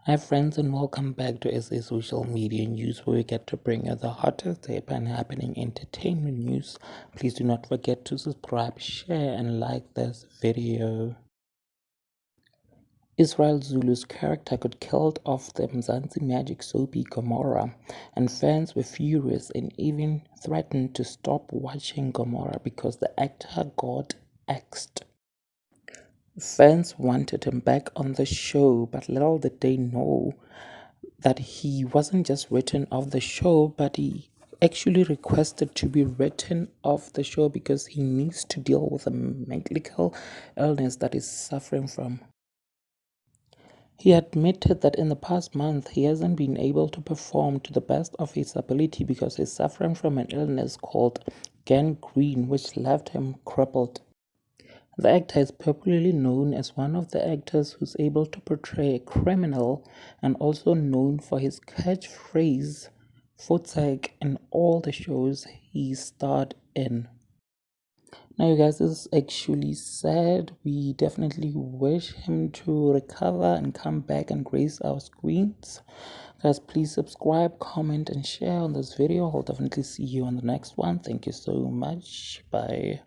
Hi friends and welcome back to SA Social Media News, where we get to bring you the hottest tip and happening entertainment news. Please do not forget to subscribe, share and like this video. Israel Zulu's character got killed off the Mzansi Magic soapie Gomora, and fans were furious and even threatened to stop watching Gomora because the actor got axed. Fans wanted him back on the show, but little did they know that he wasn't just written off the show, but he actually requested to be written off the show because he needs to deal with a medical illness that he's suffering from. He admitted that in the past month he hasn't been able to perform to the best of his ability because he's suffering from an illness called gangrene, which left him crippled. The actor is popularly known as one of the actors who's able to portray a criminal and also known for his catchphrase "Futzak" in all the shows he starred in. Now, you guys, this is actually sad. We definitely wish him to recover and come back and grace our screens. Guys, please subscribe, comment, and share on this video. I'll definitely see you on the next one. Thank you so much. Bye.